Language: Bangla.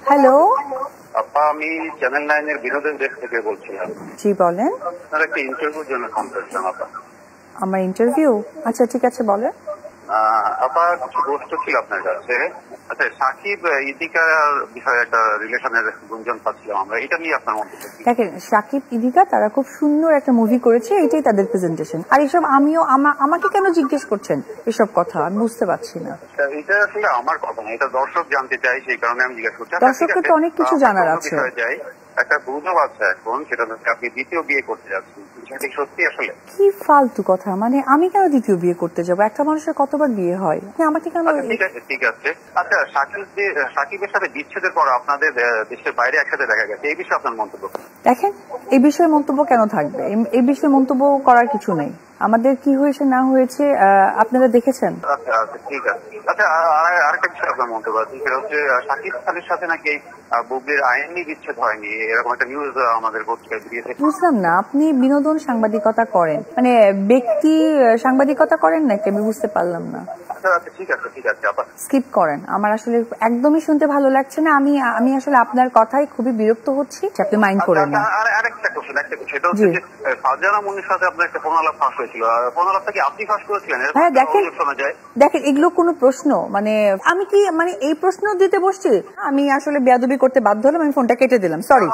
হ্যালো, আপা, আমি চ্যানেল 9 এর বিনোদন ডেস্ক থেকে বলছিলাম। জি বলেন। আপনার একটা ইন্টারভিউর জন্য ফোন করেছিলাম আপা। আমার ইন্টারভিউ? আচ্ছা ঠিক আছে বলেন। আপা, কিছু প্রশ্ন ছিল আপনার কাছে। আচ্ছা, সাকিব ইদিকার বিষয়ে একটা রিলেশনের গুঞ্জন পাচ্ছিলাম আমরা, এটা নিয়ে আপনার মন্তব্য কি? দেখেন, সাকিব ইদিকা তারা খুব সুন্দর একটা মুভি করেছে, এটাই তাদের প্রেজেন্টেশন। আর এসব আমাকে কেন জিজ্ঞেস করছেন এসব কথা, আমি বুঝতে পারছি না। এটা আসলে আমার কথা না, এটা দর্শক জানতে চাই, সেই কারণে আমি জিজ্ঞেস করছি। দর্শকের তো অনেক কিছু জানার আছে। একটা গুজব আছে এখন, সেটা হচ্ছে আপনি দ্বিতীয় বিয়ে করতে যাচ্ছেন, সেটা কি সত্যি আসলে? কি ফালতু কথা, মানে আমি কেন দ্বিতীয় বিয়ে করতে যাবো? একটা মানুষের কতবার বিয়ে হয়, আমাকে কেন? ঠিক আছে। আচ্ছা, সাকিবের সাথে বিচ্ছেদের পর আপনাদের দেশের বাইরে একসাথে দেখা গেছে, এই বিষয়ে আপনার মন্তব্য? দেখেন, এই বিষয়ে মন্তব্য কেন থাকবে? এই বিষয়ে মন্তব্য করার কিছু নেই। আমাদের কি হয়েছে না হয়েছে আপনারা দেখেছেন। আচ্ছা আচ্ছা, ঠিক আছে। আচ্ছা, আরেকটা বিষয় আপনার মন্তব্য আছে, সেটা হচ্ছে সাকিব খানের সাথে নাকি বুবলির আইনি বিচ্ছেদ হয়নি, এরকম একটা নিউজ আমাদের পত্রিকায় দিয়েছে। বুঝলাম না, আপনি বিনোদন সাংবাদিকতা করেন, মানে ব্যক্তি সাংবাদিকতা করেন নাকি? আমি বুঝতে পারলাম না। আচ্ছা আচ্ছা, ঠিক আছে ঠিক আছে আপা। স্কিপ করেন, আমার আসলে একদমই শুনতে ভালো লাগছে না। আমি আসলে আপনার কথাই খুবই বিরক্ত হচ্ছি, আপনি মাইন্ড করেন না। আরেকটা কোশ্চেন, সেটা হচ্ছে যে ফারজানা মুন্নির সাথে আপনার একটা ফোন আলাপ ফাঁস হয়েছিল, ফোন আলাপটা কি আপনি ফাঁস করেছিলেন? হ্যাঁ, দেখেন এগুলো কোনো প্রশ্ন? মানে আমি কি এই প্রশ্ন দিতে বসছি? আমি আসলে বেয়াদবি করতে বাধ্য হলাম, আমি ফোনটা কেটে দিলাম, সরি।